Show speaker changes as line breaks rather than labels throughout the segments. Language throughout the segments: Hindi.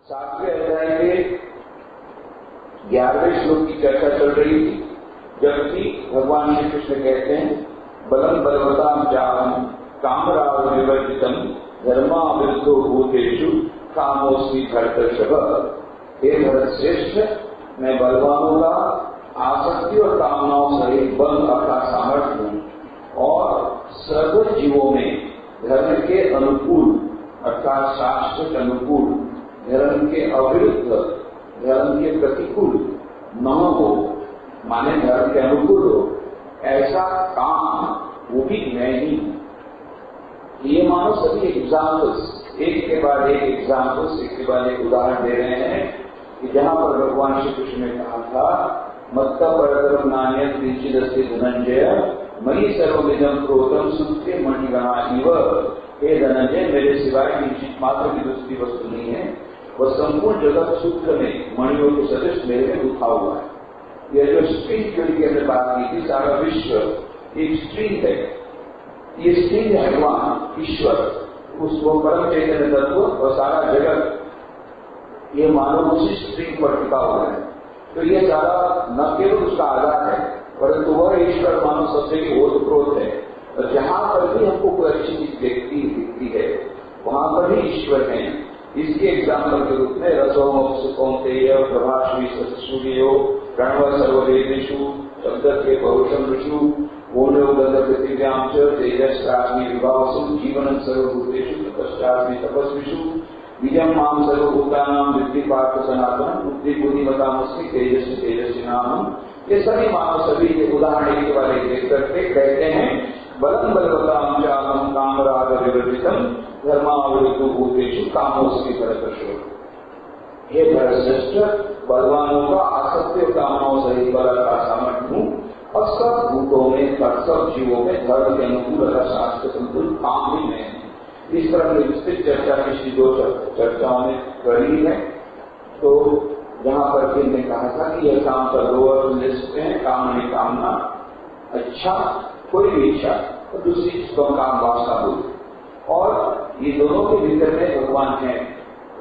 7वें अध्याय के 11वें श्लोक की चर्चा चल रही थी, जबकि भगवान श्री कृष्ण कहते हैं बलम बलवताम जाहम कामराग विवर्जितम धर्मा विरुद्धो भूतेषु कामोस्मि भरतर्षभ। हे भरत श्रेष्ठ, मैं बलवानों का आसक्ति और कामनाओं सहित बल अपना सामर्थ्य हूं और सर्व जीवों में धर्म के अनुकूल अर्थात शास्त्र के अनुकूल, धर्म के अविरुद्ध, धर्म के प्रतिकूल न हो, माने धर्म के अनुकूल हो, ऐसा काम वो भी मैं ही हूं। ये मानो सभी एग्जाम्पल्स एक के बाद एक एग्जाम्पल्स, एक के बाद एक उदाहरण दे रहे हैं कि जहां पर भगवान श्री कृष्ण ने कहा था मत्ता परतरम नान्यत किंचिदस्ति धनंजय मयि सर्वमिदं प्रोतम सूत्रे मणिगणा इव। हे धनंजय, मेरे सिवाय किंचित मात्र की दूसरी वस्तु नहीं है, वह संपूर्ण जगत सूत्र में मणियों के सदृश मेरे में उठा हुआ है। यह जो स्ट्रिंग की हमने बात की थी, सारा विश्व एक स्ट्रिंग है। ये स्ट्रिंग है भगवान ईश्वर, उसको परम चैतन्य तत्व और सारा जगत ये मानव उसी स्ट्रिंग पर टिका हुआ है। तो ये सारा न केवल उसका आधार है, परंतु वह ईश्वर मानव सबसे की ओतप्रोत है। और जहां पर भी हमको कोई अच्छी चीज दिखती है, वहां पर ही ईश्वर है। इसके एग्जाम्पल के रूप में रसोमोक्ष कौन्तेय प्रभाश्वी सूर्यो प्रणव सर्ववेदेषु शब्द के पौरुषम ऋषु पूर्णोदर पृथिव्याम च तेजस्त्राग्नि विभावसु जीवनं सर्वभूतेषु तपस्याग्नि तपस्विषु बीजम माम सर्वभूतानां विद्धि पार्थ सनातन बुद्धि बुद्धिमतामस्मि तेजस्वी तेजस्विनाम। ये सभी मानव सभी के उदाहरण के बारे में देख करके कहते हैं बलम बलवताम चाहम कामराग विवर्जितम धर्मावृत्तु भूतेषु कामोस्मि भरतर्षभ। हे भरतश्रेष्ठ, बलवानों का आसक्ति और कामनाओं सहित बल का सामर्थ्य हूं और सब भूतों में, सब जीवों में धर्म के अनुकूल शास्त्र संतुल काम भी मैं। इस तरह की विस्तृत चर्चा पिछली 2 चर्चाओं में करी है। तो जहां पर फिर ने कहा था कि यह काम का लोअर ले सकते हैं, काम नहीं कामना, अच्छा कोई भी इच्छा और दूसरी इसको काम वासना बोलते, और ये दोनों के भीतर में भगवान है।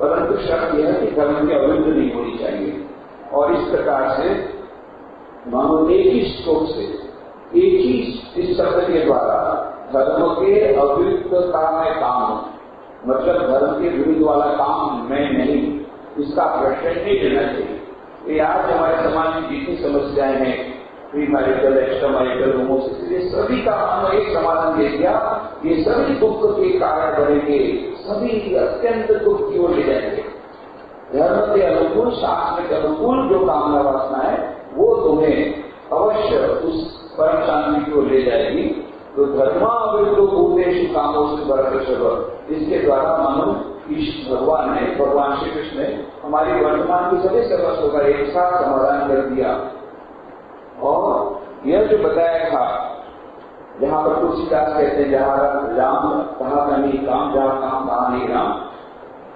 परंतु शर्त यह है कि धर्म की अविरुद्ध नहीं होनी चाहिए। और इस प्रकार से मानो एक ही स्ट्रोक से, एक ही इस शब्द के द्वारा धर्म के अविरुद्ध का मैं काम, मतलब धर्म के विरुद्ध वाला काम मैं नहीं, इसका प्रश्न नहीं देना चाहिए। ये आज हमारे समाज में जितनी समस्याएं हैं, pre marital, extra marital, homosexual, ये सभी का हमने एक समाधान दे दिया। ये सभी दुख के कारण बनेंगे, सभी अत्यंत दुख की ओर ले जाएंगे। धर्म के अनुकूल, शास्त्र के अनुकूल जो कामना वासना है वो तुम्हें अवश्य उस परम शांति की ओर ले जाएगी। तो धर्माविरुद्ध भूतेषु कामोस्मि भरतर्षभ, इसके द्वारा मानो भगवान ने, भगवान श्री कृष्ण ने हमारी वर्तमान की सभी समस्याओं का एक साथ समाधान कर दिया। और यह जो बताया था, जहां पर तुलसीदास कहते हैं जहां राम कहा नहीं काम, जहां काम कहा नहीं राम,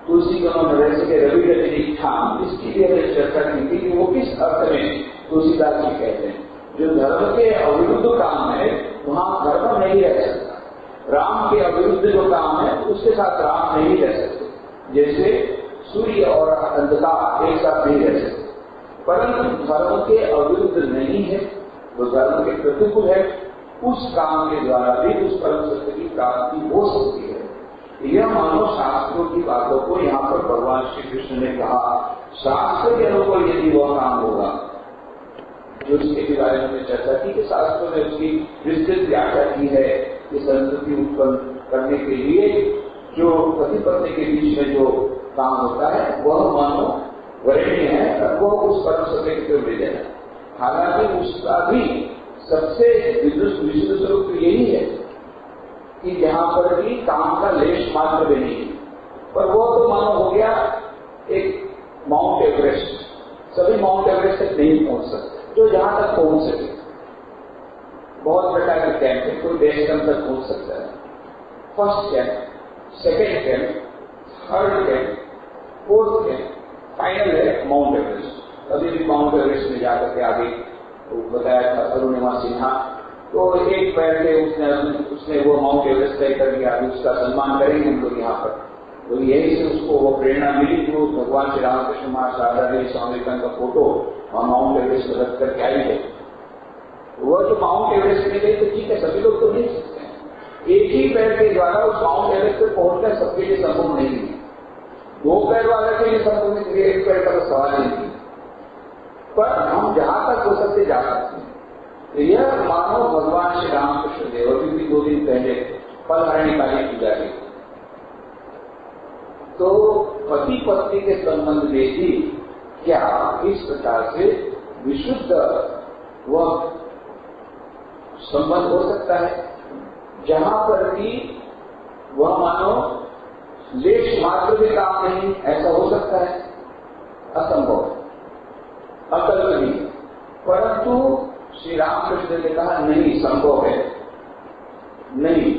तुलसी गणों रह सके रवि रजनी ठाम, इसकी भी हमने चर्चा की थी कि वो किस अर्थ में तुलसीदास जी कहते हैं जो धर्म के अविरुद्ध काम है वहां धर्म नहीं रह सकता। राम के अविरुद्ध जो काम है उसके साथ राम नहीं रह सकते, जैसे सूर्य और अंधकार एक साथ नहीं रह सकते। परंतु धर्म के अविरुद्ध नहीं है, वो धर्म के प्रतिकूल है, उस काम के द्वारा भी उस परम सत्य की प्राप्ति हो सकती है। यह मानो शास्त्रों की बातों को यहाँ पर भगवान श्री कृष्ण ने कहा। शास्त्र के अनुकूल यदि वह काम होगा, जो इसके बारे में हमने चर्चा की कि शास्त्रों ने उसकी विस्तृत व्याख्या की है कि संस्कृति उत्पन्न करने के लिए जो पति पत्नी के बीच में जो काम होता है वह मानो वरणीय है, वह उस परम सत्य की ओर ले जाए। हालांकि उसका भी सबसे विशुद्ध स्वरूप यही है कि जहां पर भी काम का लेश मात्र भी नहीं, पर वो तो मानो हो गया एक माउंट एवरेस्ट। सभी माउंट एवरेस्ट तक नहीं पहुंच सकते, जो जहां तक पहुंच सके। बहुत प्रकार के कैंप है, कोई बेस कैंप तक पहुंच सकता है, first camp, second camp, third camp, fourth camp, final है माउंट एवरेस्ट। अभी भी माउंट एवरेस्ट में जाकर के आगे बताया था अरुणिमा सिन्हा, तो एक पैर से उसने वो माउंट एवरेस्ट तय कर दिया, उसका सम्मान करेंगे हम लोग यहाँ पर। तो यही से उसको वो प्रेरणा मिली कि वो भगवान श्री रामकृष्ण मां शारदा देवी स्वामी विवेकानंद का फोटो वहां माउंट एवरेस्ट में रख करके आई है। वह जो माउंट एवरेस्ट में गई तो ठीक है, सभी लोग तो नहीं सकते हैं। एक ही पैर के द्वारा उस माउंट एवरेस्ट पे पहुंचना सबके लिए संभव नहीं है। दो पैर वाले के लिए संभव नहीं, एक पैर का तो सवाल ही नहीं। पर हम जहां तक हो सकते जा सकते हैं। तो यह मानो भगवान श्री रामकृष्ण देव अभी भी 2 दिन पहले फलहारिणी काली पूजा की, तो पति पत्नी के संबंध में भी क्या इस प्रकार से विशुद्ध वह संबंध हो सकता है जहां पर भी वह मानो लेश मात्र भी काम नहीं, ऐसा हो सकता है? असंभव, अकल्पनीय। परंतु श्री रामकृष्ण ने कहा नहीं, संभव है, नहीं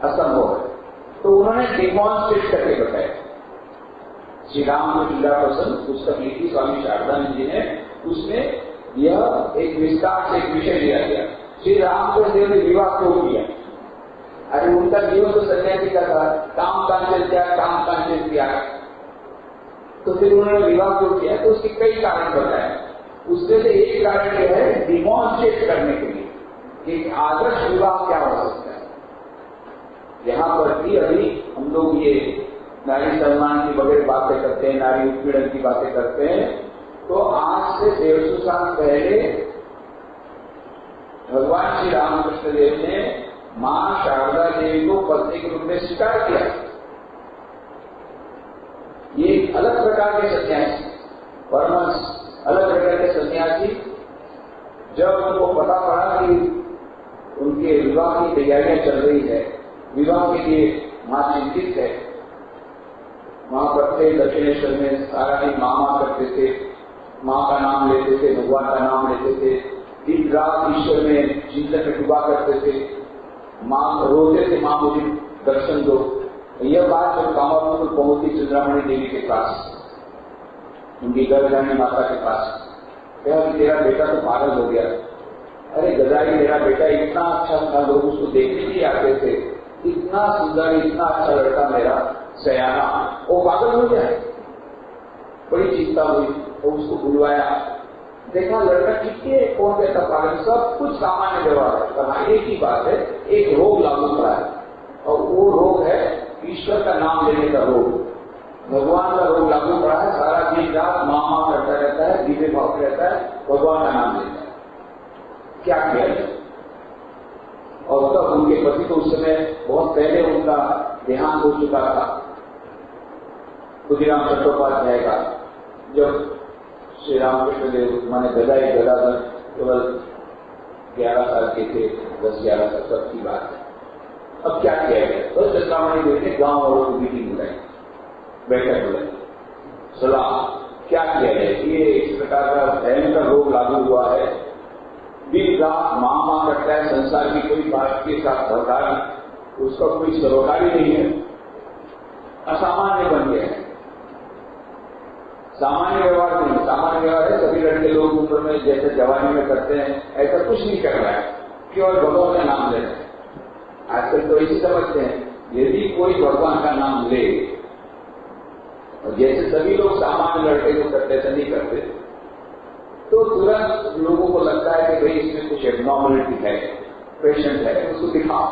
असंभव है। तो उन्होंने डिमॉन्स्ट्रेट करके बताया। श्री रामकृष्ण लीला प्रसंग पुस्तक लिखी स्वामी शारदानंद जी ने, उसमें यह एक विस्तार से एक विषय लिया गया, श्री रामकृष्ण देव ने विवाह क्यों किया। अरे उनका जीवन तो सन्यासी का था, काम कांचन किया, काम कांचन किया, तो फिर उन्होंने विवाह क्यों किया? तो उसके कई कारण बताए। उसमें से एक कारण यह है डिमॉन्स्ट्रेट करने के लिए कि आदर्श विवाह क्या हो सकता है। यहां पर भी अभी हम लोग ये नारी सम्मान की वगैरह बातें करते हैं, नारी उत्पीड़न की बातें करते हैं, तो आज से 150 साल पहले भगवान श्री रामकृष्ण देव ने मां शारदा देवी को पत्नी के रूप में स्वीकार किया। ये एक अलग प्रकार के सन्यासी, परमहंस, अलग प्रकार के सन्यासी, जब उनको पता पड़ा कि उनके विवाह की तैयारियां चल रही है, विवाह के लिए मां चिंतित है, वहां पर थे दक्षिणेश्वर में सारा दिन मां करते थे, मां का नाम लेते थे, भगवान का नाम लेते थे, दिन रात ईश्वर में चिंतन में डूबा करते थे, मां रोते थे, मां मुझे दर्शन दो। यह बात जब कामापुर पहुंची चंद्रामणि देवी के पास, उनकी गर्भधारिणी माता के पास, कहा कि तेरा बेटा तो पागल हो गया। अरे गदाई, मेरा बेटा इतना अच्छा था, लोग उसको देखने के लिए आते थे, इतना सुंदर, इतना अच्छा लड़का मेरा सयाना, वो पागल हो गया। बड़ी चिंता हुई तो उसको बुलवाया, देखा लड़का ठीक है, कौन कहता पागल, सब कुछ सामान्य व्यवहार है। कहा एक ही बात है, एक रोग लागू पड़ा है, और वो रोग है ईश्वर का नाम लेने का रोग, भगवान का रोग लागू पड़ा है। सारा दिन रात मां करता रहता है, दिव्य भाव रहता है, भगवान का नाम लेता है। क्या किया जाए? और तब उनके पति तो उस समय बहुत पहले उनका देहांत हो चुका था, खुदीराम चट्टोपाध्याय का, जब श्री रामकृष्ण देव माने गदाई गदाधर केवल 11 साल के थे, 10-11 साल तक की बात है। अब क्या किया गया? तो चंद्रामणि देवी ने गांव वालों को मीटिंग बुलाई, बैठक बुलाई, सलाह क्या किया जाए। ये इस प्रकार का भयंकर रोग लागू हुआ है, दिन रात मां करता है, संसार की कोई बात के साथ सरकार, उसका कोई सरोकारी नहीं है, असामान्य बन गया है। सामान्य व्यवहार नहीं, सामान्य व्यवहार है सभी लड़के लोग उम्र में जैसे जवानी में करते हैं, ऐसा कुछ नहीं कर रहा है, केवल भगवान का नाम ले रहे हैं। आजकल तो ऐसी समझते हैं, यदि कोई भगवान का नाम ले, और जैसे सभी लोग सामान्य लड़के को करते ऐसा नहीं करते, तो तुरंत लोगों को लगता है कि भाई इसमें कुछ एबनॉर्मलिटी है, पेशेंट है, उसको दिखाओ,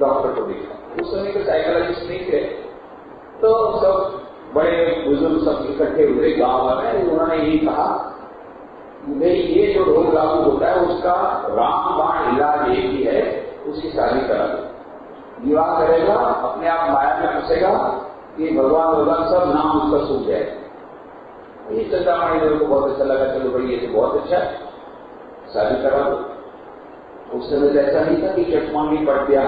डॉक्टर को दिखाओ। उस समय के साइकोलॉजिस्ट नहीं थे, तो सब बड़े बुजुर्ग सब इकट्ठे हुए गांव में, उन्होंने यही कहा भाई ये जो रोग लागू होता है उसका रामबाण इलाज एक ही है, उसकी शादी करा दो, विवाह करेगा, अपने आप माया में घुसेगा कि भगवान सब नाम उसका सूख जाए। ये चंद्रामणि देव को बहुत अच्छा लगा, चलो भाई ये तो बहुत अच्छा है, शादी करा दो। उस समय ऐसा नहीं था कि चटमांगी पड़ गया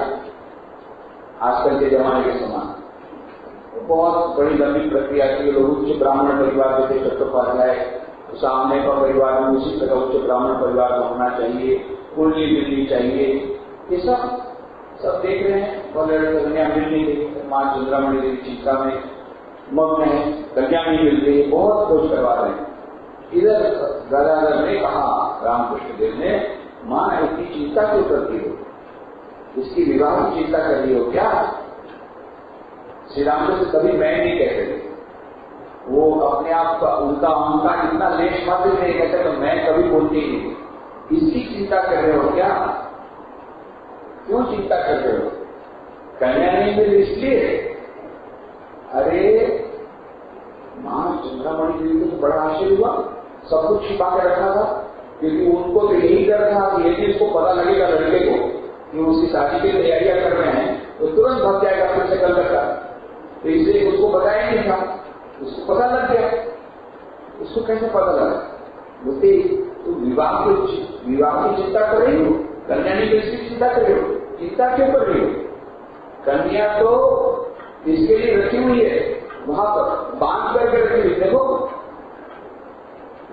आजकल के जमाने के समान, बहुत बड़ी लंबी प्रक्रिया थी। लोग उच्च ब्राह्मण परिवार के थे चट्टोपाध्याय, सामने का परिवार में उसी तरह उच्च ब्राह्मण परिवार में होना चाहिए, कुंडली मिलनी चाहिए, ये सब देख रहे हैं। और कन्या मिलनी चाहिए, मां चंद्रामणि देवी चिंता में मग्न है, कन्या नहीं मिल रही है, बहुत खोज करवा रहे हैं। इधर गदाधर ने कहा, रामकृष्ण देव ने, मां इतनी चिंता क्यों करती हो, इसकी विवाह की चिंता कर रही हो क्या? श्री रामकृष्ण कभी मैं नहीं कहते थे, वो अपने आप का उनका अहंकार इतना लेश मात्र नहीं कहते, तो मैं कभी बोलती ही नहीं। इसकी चिंता कर रहे हो क्या? क्यों चिंता कर रहे हो? कन्या नहीं मिली इसलिए? अरे मां चंद्रामणि देवी को तो बड़ा आश्चर्य हुआ, सब कुछ छिपा के रखा था, क्योंकि उनको तो यही डर था कि यदि उसको पता लगेगा लड़के को कि उसकी शादी की तैयारियां कर रहे हैं तो तुरंत भाग जाएगा फिर से कलकत्ता। तो इसलिए उसको बताया नहीं था, उसको पता लग गया। उसको कैसे पता लगा? बोलते तुम विवाह की चिंता कर रही हो, कन्या नहीं किसकी चिंता कर रही हो? चिंता क्यों कर रही हो? कन्या तो इसके लिए रखी हुई है, वहां पर बांध करके रखी हुई। देखो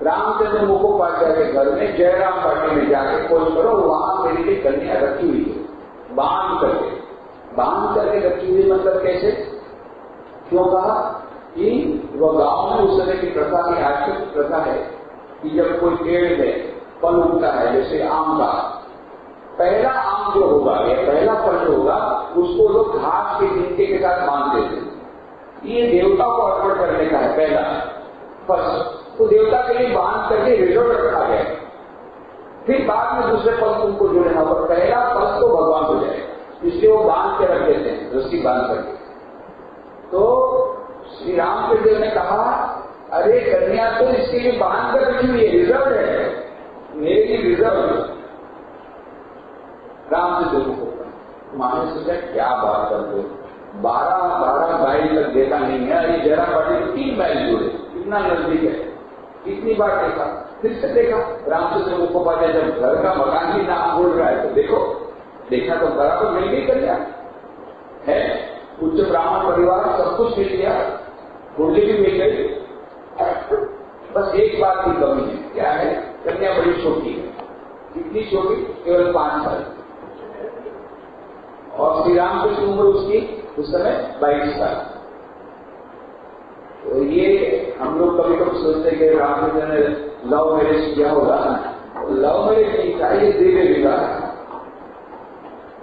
रामचंद्र मुखोपाध्याय के घर में जयराम पार्टी में जाके खोज करो, वहां मेरे लिए कन्या रखी हुई है, बांध करके रखी हुई। मतलब कैसे? क्यों कहा कि वह गांव में उस तरह की प्रथा की आजकल की प्रथा है कि जब कोई पेड़ में फल उगता है, जैसे आम का पहला आम जो होगा या पहला फल जो होगा उसको लोग घास के डंडे के साथ बांध देते हैं। ये देवता को अर्पण करने का है पहला फल, तो देवता के लिए बांध करके रिजर्व रखा गया। फिर बाद में दूसरे फल तुमको जो लेना होगा, पहला फल तो भगवान हो जाए, इसलिए वो बांध के रख देते हैं, रस्सी बांध करके। तो श्री रामकृष्ण ने कहा अरे कन्या तो इसके लिए बांध कर रखी हुई है, रिजर्व है, मेरे लिए रिजर्व। रामचंद्र को माने सोचा क्या बात करते हो, 12 माइल तक देखा नहीं है, अरे जरा पार्टी तो 3 माइल दूर है, इतना नजदीक है। कितनी बार देखा, फिर से देखा। रामचंद्र मुखोपाध्याय जब घर का मकान ही नाम बोल रहा है तो देखा तो बराबर मिल गई कन्या है, उच्च ब्राह्मण परिवार, सब कुछ मिल गया, कुंडली भी मिल गई। बस एक बात की कमी है, क्या है? कन्या बड़ी छोटी है। कितनी छोटी? केवल 5 साल। और श्री रामकृष्ण उम्र उसकी उस समय 22 साल। तो ये हम लोग कभी कभी सोचते कि रामकृष्ण ने लव मैरिज किया होगा। लव मैरिज नहीं था, ये दिव्य विवाह।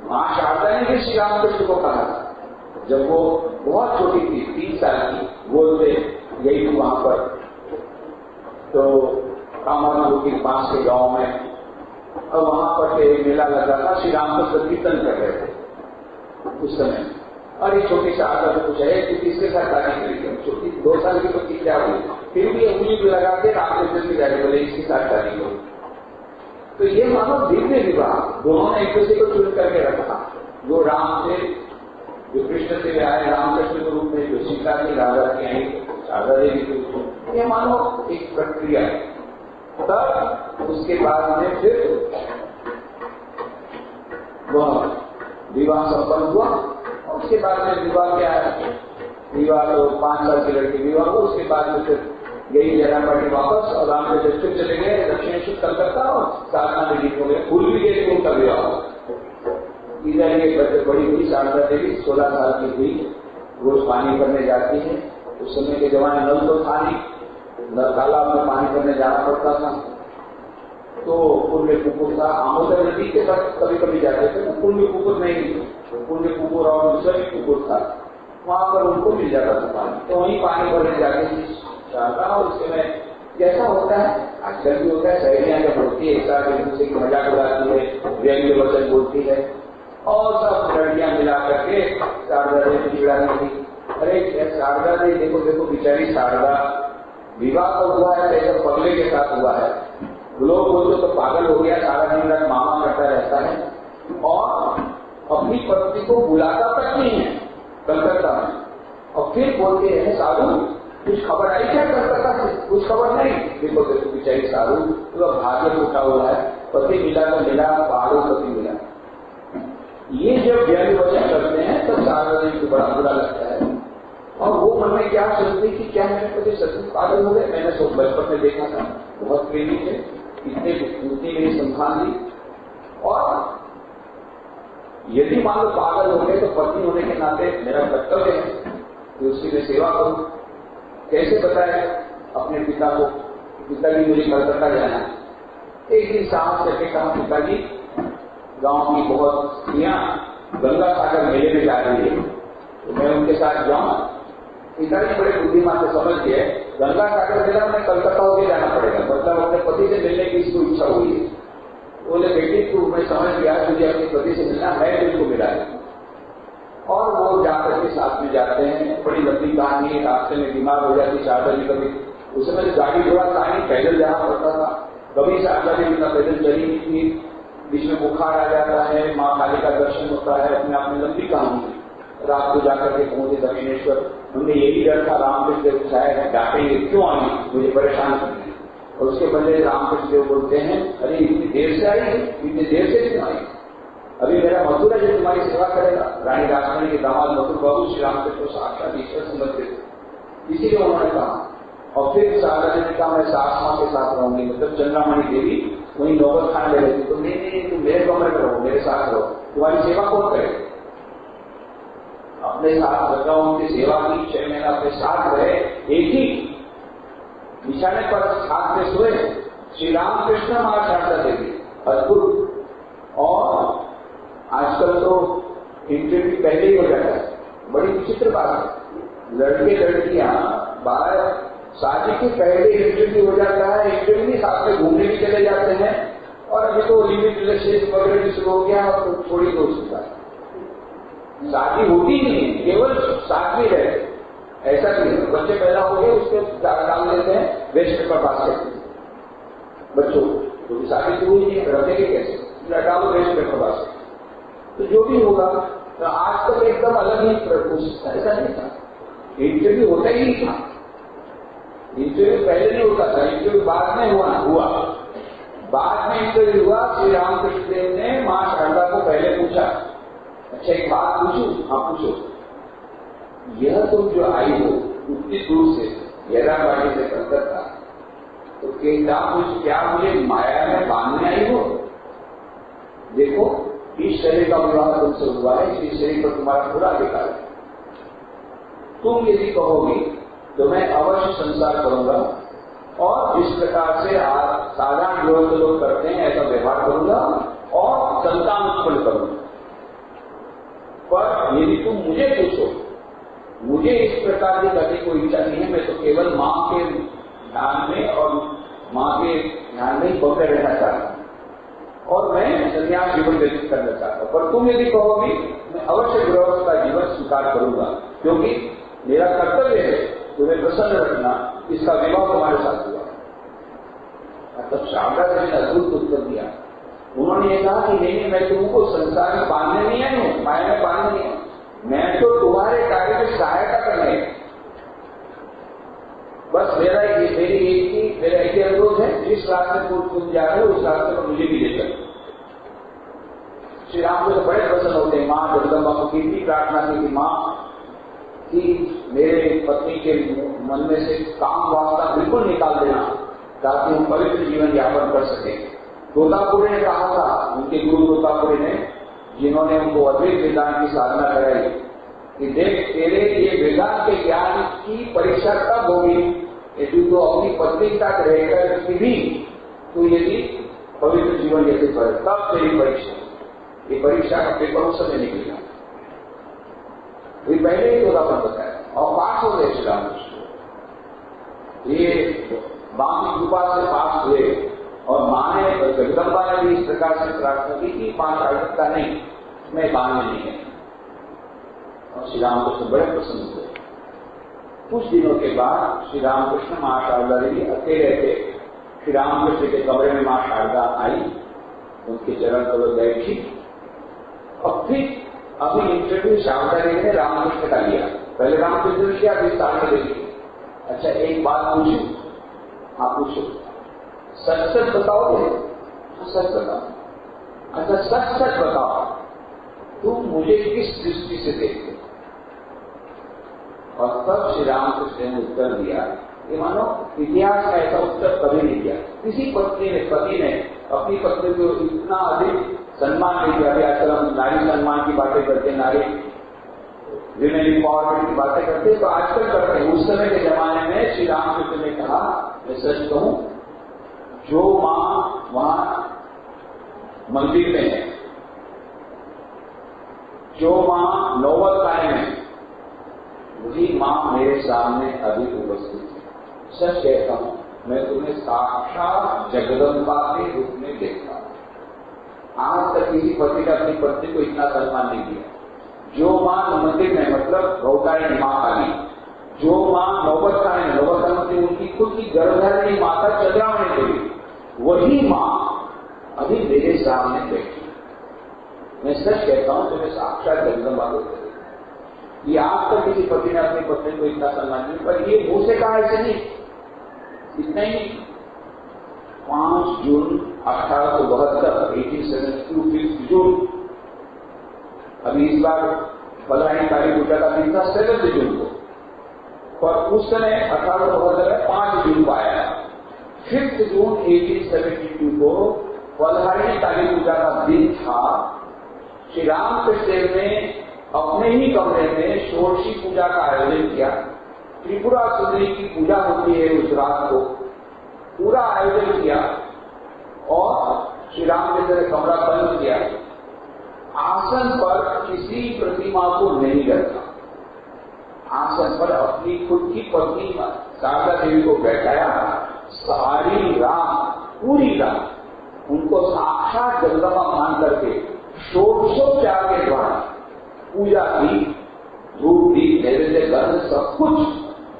मां शारदा ने भी श्री रामकृष्ण को कहा जब वो बहुत छोटी थी, 3 साल की, बोलते यही थी वहां पर, तो कामानपुर के पास के गांव में, और वहां पर एक मेला लगा था, श्री रामकृष्ण कीर्तन कर रहे थे उस समय। और ये छोटी शारदा तो कुछ है कि किसके साथ शादी करेगी, छोटी 2 साल की बच्ची क्या हुई, फिर भी उम्मीद लगा के रामकृष्ण की जारी बोले इसके साथ शादी करो। तो ये मानो दिव्य विवाह, दोनों ने एक दूसरे को चुन करके रखा। जो राम से, जो कृष्ण से आए रामकृष्ण के रूप में, जो सीता की राधा की आई शारदा देवी के रूप में, ये मानो एक प्रक्रिया। तब उसके बाद में फिर वह विवाह संपन्न हुआ। और उसके बाद में विवाह क्या है? विवाह तो 5 साल की लड़की विवाह हुआ, उसके बाद में फिर गई जयराम पार्टी वापस, और रामकृष्ण फिर चले गए दक्षिणेश्वर कलकत्ता, और साधना में गीत हो गए, भूल भी गए कि उनका विवाह हुआ। इधर ये बड़ी हुई शारदा देवी 16 साल की हुई, रोज पानी भरने जाती है। उस समय के जमाने नल तो था नहीं, नल तालाब में पानी भरने जाना पड़ता था। तो पुण्य कुकुर था, आमोदर नदी के साथ कभी कभी जाते थे, तो पुण्य कुकुर नहीं, पुण्य कुकुर और दूसरा भी कुकुर था, वहां पर उनको मिल जाता था पानी, तो वहीं पानी भरने जाती थी शारदा। और उस समय जैसा होता है आजकल भी होता है, सहेलियां जब होती है एक साथ एक दूसरे की मजाक उड़ाती है, व्यंग्य वचन बोलती है, और सब लड़कियां मिला करके शारदा देवी चिड़ा थी। अरे शारदा देवी देखो देखो बेचारी शारदा, विवाह तो हुआ है ऐसा पगले के साथ हुआ है, लोग बोलते तो पागल हो गया, सारा दिन रात मामा करता रहता है, और अपनी पत्नी को बुलाता तक नहीं है कलकत्ता में। और फिर बोलते हैं साधु कुछ खबर आई क्या कलकत्ता से? कुछ खबर नहीं। देखो देखो बेचारी साधु तो भाग्य टूटा हुआ है, पति मिला तो मिला, पहाड़ों पति मिला। ये जब व्यंग्य वचन करते हैं तब शारदा देवी को बड़ा बुरा लगता है, और वो मन में क्या सोचती कि क्या मेरे पति सचमुच पागल हो गए? मैंने सब बचपन में देखा था, बहुत प्रेमी थे, इतनी मेरी संभाल ली, और यदि मान लो पागल हो गए तो पत्नी होने के नाते मेरा कर्तव्य है कि उसकी मैं सेवा करूं। कैसे बताए अपने पिता को, पिताजी मुझे कलकत्ता जाना है। एक दिन साहस करके कहा पिताजी गांव की बहुत स्त्रियां गंगा सागर मेले में जा रही है, तो मैं उनके साथ जाऊं। पिताजी बड़े बुद्धिमान से समझ गए गंगा सागर मेला में कलकत्ता होकर जाना पड़ेगा, मतलब अपने पति से मिलने की इसको इच्छा हुई है। बोले बेटी तू मैं समझ गया तुझे अपने पति से मिलना, मैं तुझको मिला है। और वो जाकर के साथ में जाते हैं। बड़ी लंबी कहानी, रास्ते में बीमार हो जाती शारदा जी कभी। उस समय तो गाड़ी घोड़ा था नहीं, पैदल जाना पड़ता था। कभी शारदा जी इतना पैदल चली नहीं थी, बीच में बुखार आ जाता है, माँ काली का दर्शन होता है, अपने आप में लंबी कहानी। रात को जाकर के पहुंचे दक्षिणेश्वर। उनमें यही डर था रामकृष्ण देव शायद डांटेंगे, क्यों आई मुझे परेशान करने। और उसके बदले रामकृष्ण देव बोलते हैं अरे इतनी देर से आई, इतनी देर से क्यों आई, अभी मेरा मथुरा जो तुम्हारी सेवा करेगा। रानी राजमणि के दामाद मथुर बाबू श्री रामकृष्ण को साक्षात ईश्वर समर्पित, इसीलिए उन्होंने कहा। और फिर शारदा जी ने कहा मैं सास माँ के साथ रहूंगी, मतलब चंद्रामणि देवी वही नौबत खान ले रही थी। तो नहीं तुम मेरे कमरे में रहो, मेरे साथ रहो, तुम्हारी सेवा कौन करे। अपने साथ रखा, उनकी सेवा की, 6 महीना अपने साथ रहे, एक ही बिछाने पर हाथ में सोए। श्री रामकृष्ण मां शारदा देवी, अद्भुत। और आजकल तो इंटरव्यू पहले ही हो जाता है, बड़ी विचित्र बात है। लड़के लड़कियां बाहर शादी के पहले इंटरव्यू हो जाता है, इंटरव्यू साथ में घूमने भी चले जाते हैं। और अभी तो लिमिट रिलेशनशिप वगैरह भी शुरू हो गया, और तो छोड़ी दो उसके बाद शादी होती नहीं है, केवल साथ में रहे। ऐसा नहीं है, बच्चे पैदा हो गए उसके डाल देते हैं वेस्ट पेपर बास्केट में। बच्चों तो शादी शुरू ही नहीं रखेंगे कैसे, डालो वेस्ट पेपर बास्केट। तो जो भी होगा, तो आज तक एकदम अलग ही ऐसा नहीं था। इंटरव्यू होता ही नहीं था, इंटरव्यू पहले नहीं होता था, इंटरव्यू बाद में हुआ। बाद में इंटरव्यू हुआ। श्री रामकृष्ण देव ने मां शारदा को पहले पूछा, अच्छा एक बात पूछूं? हाँ पूछो। यह तुम जो आई हो उतनी दूर से, हैदराबाद से कलकत्ता, तो क्या मुझे माया में बांधने आई हो? देखो इस शरीर का विवाह तुमसे हुआ है, इस शरीर पर तुम्हारा पूरा अधिकार है। तुम यदि कहोगे तो मैं अवश्य संसार करूंगा, और जिस प्रकार से साधारण लोग करते हैं ऐसा व्यवहार करूंगा, और संतान उत्पन्न करूंगा। पर यदि तुम मुझे पूछो, मुझे इस प्रकार की करने कोई इच्छा नहीं है। मैं तो केवल मां के ध्यान में और मां के ध्यान में ही बने रहना चाहता हूं, और मैं संन्यास जीवन व्यतीत करना चाहता हूं। पर तुम यदि कहोगी मैं अवश्य गृहस्थ का जीवन स्वीकार करूंगा, क्योंकि मेरा कर्तव्य है तुम्हें प्रसन्न रखना, इसका विवाह तुम्हारे साथ हुआ। तब शारदा जी ने अद्भुत उत्तर दिया। उन्होंने ये कहा कि नहीं, मैं तुमको संसार में बांधने नहीं आई हूं, माया में बांधने नहीं हूं, मैं तो तुम्हारे कार्य में सहायता करने। बस मेरा एक ही अनुरोध है, जिस रास्ते को तुम जा रहे हो उस रास्ते पर मुझे भी ले चलो। श्री राम तो बड़े प्रसन्न होते हैं। मां जगदम्बा को कितनी प्रार्थना की कि मां कि मेरे पत्नी के मन में से काम वासना बिल्कुल निकाल देना, ताकि हम पवित्र जीवन यापन कर सके। तोतापुरी ने कहा था, उनके गुरु तोतापुरी ने, जिन्होंने उनको अद्वैत वेदांत की साधना कराई, कि देख तेरे ये वेदांत के ज्ञान की परीक्षा कब होगी, यदि तो अपनी पत्नी तक रहकर भी तो यदि पवित्र जीवन व्यतीत करे, तब तेरी परीक्षा। ये परीक्षा का पेपर उस समय निकलेगा। ये पहले ही तोतापुरी बताया, और पास हो गए श्री रामकृष्ण। ये मां की कृपा से पास हुए, और मां ने, जगदम्बा ने भी इस प्रकार से प्रार्थना की कि मां शारदा नहीं, मैं बांधने नहीं है। और श्री रामकृष्ण बड़े प्रसन्न हुए। कुछ दिनों के बाद श्री रामकृष्ण मां शारदा देवी अकेले थे। श्री रामकृष्ण के कमरे में मां शारदा आई, उनके चरण पर बैठी, और फिर अभी इंटरव्यू शारदा देवी ने रामकृष्ण का लिया। पहले रामकृष्ण ने किया, विस्तार में देखिए। अच्छा एक बात पूछूं? हाँ पूछो। सच सच बताओगे? सच बताओ। अच्छा सच सच बताओ, तुम मुझे किस दृष्टि से देखते? और तब श्री रामकृष्ण ने उत्तर दिया, ये मानो इतिहास में ऐसा उत्तर कभी नहीं दिया। किसी पति ने अपनी पत्नी को इतना अधिक सम्मान नहीं दिया। अभी आजकल हम नारी सम्मान की बातें करते, नारी विमेन एम्पावरमेंट की बातें करते, तो आजकल करते हैं। उस समय के जमाने में श्री रामकृष्ण ने कहा, मैं सच कहूं, जो मां वहां मंदिर में है, जो मां नौबत खाने में, वही मां मेरे सामने अभी उपस्थित है। सच कहता हूं, मैं तुम्हें साक्षात जगदम्बा के रूप में देखता हूं। आज तक किसी पति ने अपनी पत्नी को इतना सम्मान नहीं दिया। जो मां मंदिर में, मतलब गौतारी मां काली, जो मां नौबतखाने में, नौबतखाने उनकी खुद की गर्भधारिणी माता चंद्रामणि देवी, वही मां अभी मेरे सामने बैठी। मैं सच कहता हूं, तुम्हें साक्षात जगदम्बा को देखता हूं। ये आज तक किसी पति ने अपनी पत्नी को इतना सम्मान नहीं, पर ये मुंह से कहा ऐसे नहीं, इतना ही नहीं। 5 जून 1872, 1872, 5 जून, अभी इस बार फलानी काली पूजा का दिन था 7 जून को, पर उस समय 1872 में 5 जून को आया। 5 जून 1872 को फलानी काली पूजा का दिन था। श्री रामकृष्ण ने अपने ही कमरे में षोडशी पूजा का आयोजन किया। त्रिपुरा सुंदरी की पूजा होती है उस रात को, पूरा आयोजन किया और श्री रामकृष्ण ने कमरा बंद किया। आसन पर किसी प्रतिमा को नहीं रखा, आसन पर अपनी खुद की पत्नी शारदा देवी को बैठाया। सारी रात, पूरी रात उनको साक्षात जगदम्बा मान करके षोडशोपचार के द्वारा पूजा की। धूप दीप नैवेद्य गंध सब कुछ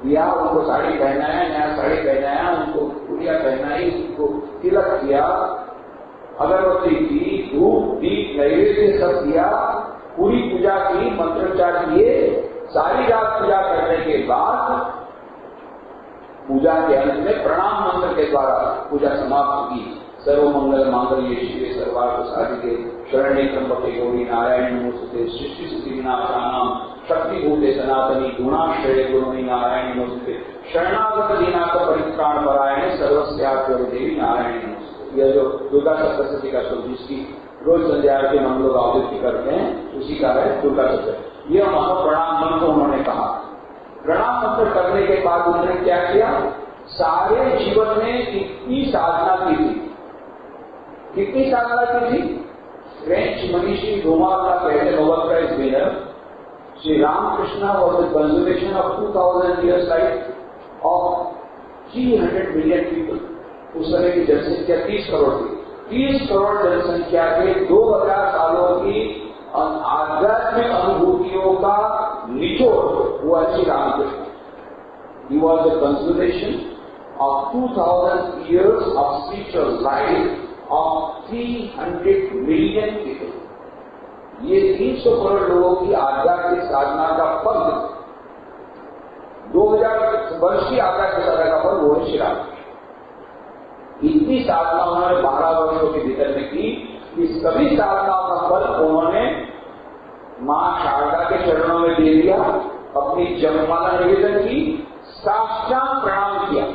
दिया, उनको साड़ी पहनाया, नया साड़ी पहनाया, उनको पूरिया पहनाई, उनको तिलक किया, अगरबत्ती की, धूप दीप नैवेद्य सब दिया, पूरी पूजा की, मंत्रोच्चार किए। सारी रात पूजा करने के बाद पूजा के अंत में प्रणाम मंत्र के द्वारा पूजा समाप्त की। सर्वमंगल मांगल्ये शिवे सर्वार्थ साधिके शरण्ये त्र्यंबके गौरी नारायणी नमोस्तुते सृष्टि स्थिति विनाशानां शक्तिभूते सनातनी गुणाश्रये गुरुणी नारायणी नमोस्तुते शरणागत दीनाथ परित्राण परायणे सर्वस्यात्मनि देवी नारायणी नमोस्तुते। यह जो दुर्गा सप्तशती का श्लोक जिसकी रोज संध्या के हम लोग आवृत्ति करते हैं, उसी का है दुर्गा सप्तशती। यह मानो प्रणाम मंत्र उन्होंने कहा। प्रणाम मंत्र करने के बाद उन्होंने क्या किया? सारे जीवन में कितनी साधना की थी, कितनी साधना की थी। फ्रेंच मनीषी डोमार का पहले Nobel prize winner Shri Ramakrishna was the conservation of 2000 years life of 300 million people. उस समय की जनसंख्या 30 करोड़ थी। 30 करोड़ जनसंख्या के 2000 सालों की आध्यात्मिक अनुभूतियों का निचोड़ हुआ Shri Ramakrishna. He was the consolation of 2000 years of spiritual life of 300 million people। ये 300 करोड़ लोगों की आध्यात्मिक साधना का फल, 2000 वर्ष की आध्यात्मिक साधना का फल वो है श्री रामकृष्ण। इतनी साधना उन्होंने 12 वर्षों के भीतर में की। इस सभी साधनाओं का फल उन्होंने मां शारदा के चरणों में दे दिया, अपनी जपमाला निवेदन की, साष्टांग प्रणाम किया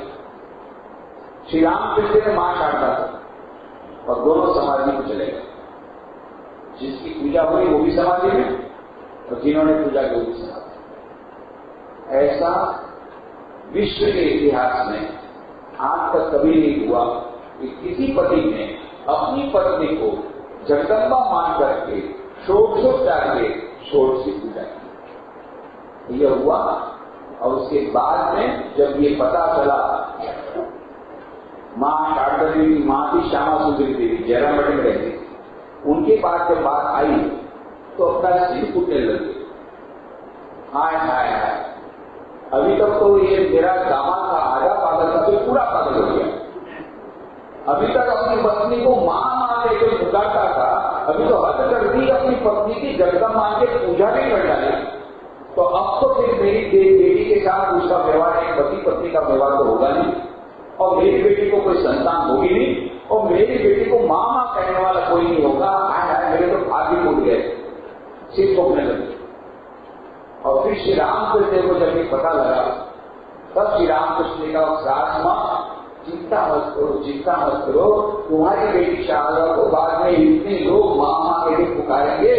श्री रामकृष्ण ने मां शारदा को, और दोनों समाधि में चले गए। जिसकी पूजा हुई वो भी समाधि में, और जिन्होंने पूजा की वो भी समाधि। ऐसा विश्व के इतिहास में आज तक कभी नहीं हुआ कि किसी पति ने अपनी पत्नी को जगदम्बा मान करके षोडशोपचार के षोडशी पूजा की। यह हुआ, और उसके बाद में जब ये पता चला, मां शारदा देवी की मां थी श्यामा सुंदरी देवी, जयराम मठ में रहती थी। उनके पास जब बात आई तो अपना सिर फूटने लगे। हाय हाय हाय, अभी तक तो ये मेरा दामाद था, आधा पागल था, तो पूरा पागल हो गया। अभी तक अपनी पत्नी को मां मान के कोई पुकारता था, अभी तो हद कर दी अपनी पत्नी की जगदम्बा मान के पूजा भी कर डाली। तो अब तो फिर मेरी बेटी के साथ उसका व्यवहार एक पति पत्नी का व्यवहार तो होगा नहीं, और मेरी बेटी को कोई संतान होगी नहीं, और मेरी बेटी को मां मां कहने वाला कोई नहीं होगा। हाय हाय, मेरे तो भाग्य टूट गए, सिर ठोकने लगे। और फिर श्री रामकृष्ण को जब ये पता लगा, तब श्री रामकृष्ण का सास मां चिंता मत करो, चिंता मत करो, तुम्हारी बेटी शारदा को बाद में इतने लोग मां मां के पुकारेंगे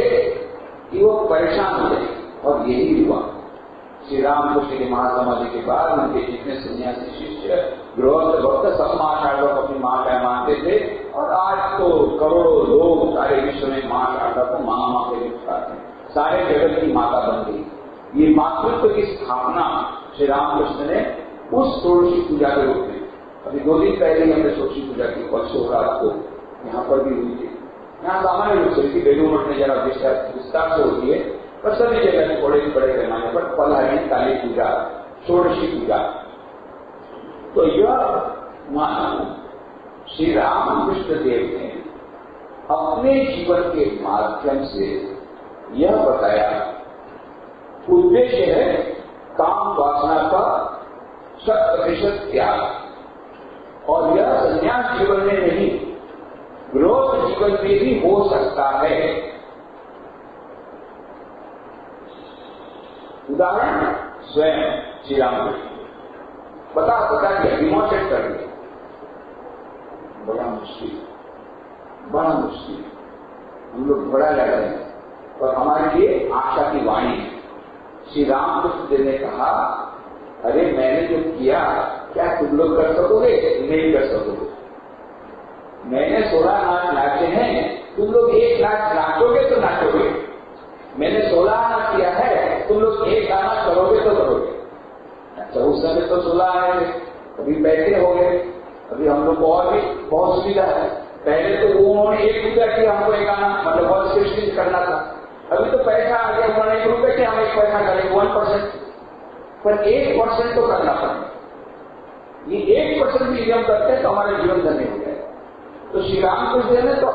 कि वो परेशान हो जाए। और यही हुआ। श्री रामकृष्ण की महासमाधि के बाद उनके जितने सन्यासी शिष्य गृहस्थ भक्त सब मां शारदा को अपनी मां का मानते थे, और आज तो करोड़ों लोग सारे विश्व में मां शारदा को मां मां के पुकारते हैं। सारे जगत की माता बन गई। ये मातृत्व की स्थापना श्री रामकृष्ण ने उस षोडशी पूजा के रूप में, अभी 2 दिन पहले हमने षोडशी पूजा की, परसों रात को यहाँ पर भी हुई थी। यहाँ सामान्य रूप से बेलू मठ में जरा विस्तार से होती है, पर सभी जगह थोड़े बड़े पैमाने पर फलहारी काली पूजा, षोडशी पूजा। तो यह मानो श्री रामकृष्ण देव ने अपने जीवन के माध्यम से यह बताया, उद्देश्य है काम वासना का 100% त्याग, और यह संन्यास जीवन में नहीं, गृहस्थ जीवन में भी हो सकता है। उदाहरण स्वयं श्री रामकृष्ण बता दिया, डिमोन्स्ट्रेट कर दिया। बड़ा मुश्किल हम लोग बड़ा लड़ रहे हैं, और हमारे लिए आशा की वाणी है। श्री रामकृष्ण जी ने कहा, अरे मैंने जो किया क्या तुम लोग कर सकोगे? नहीं कर सकोगे। मैंने 16 नाच नाचे हैं, तुम लोग 1 नाच नाचोगे तो नाचोगे। मैंने 16 आना किया है, तुम लोग 1 गाना करोगे तो करोगे। अच्छा, उस समय तो 16 आए थे, अभी पैसे हो गए, अभी हम लोग को और भी बहुत सुविधा है। पहले तो उन्होंने 1 रुपया किया, हमको 1 गाना मतलब बहुत स्पेशलिस्ट करना था। अभी तो पैसा आ गया, उन्होंने 1 रुपया किया, हम 1 पैसा करेंगे 1%, पर 1% तो करना पड़ेगा। ये 1% भी नियम करते हैं तो हमारे जीवन धन्य हो जाए। तो श्री रामकृष्ण ने तो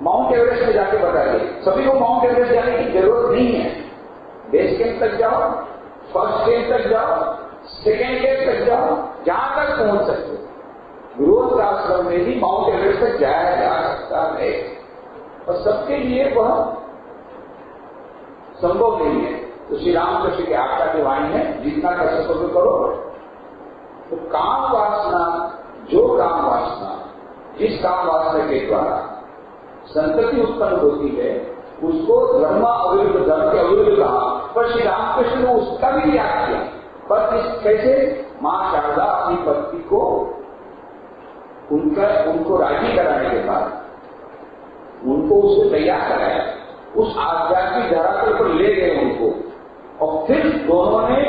माउंट एवरेस्ट में जाके बता दिया, सभी को माउंट एवरेस्ट जाने की जरूरत नहीं है। बेस कैंप तक जाओ, फर्स्ट कैंप तक जाओ, सेकेंड कैंप तक जाओ, जहां तक पहुंच सकते। गृहस्थ आश्रम में भी माउंट एवरेस्ट तक जाया जा सकता है, और सबके लिए वह संभव नहीं है। तो श्री रामकृष्ण की आज्ञा की वाणी है, जितना कर सकोगे करो। तो काम वासना, जो काम वासना, जिस काम वासना के द्वारा संतति उत्पन्न होती है, उसको धर्म अविरुद्ध, धर्म के अविरुद्ध कहा, पर श्री रामकृष्ण ने उसका भी त्याग किया। पर कैसे? मां शारदा अपनी पत्नी को उनको राजी कराने के बाद उनको उससे तैयार कराया, उस आध्यात्मिक धरातल पर ले गए उनको, और फिर दोनों ने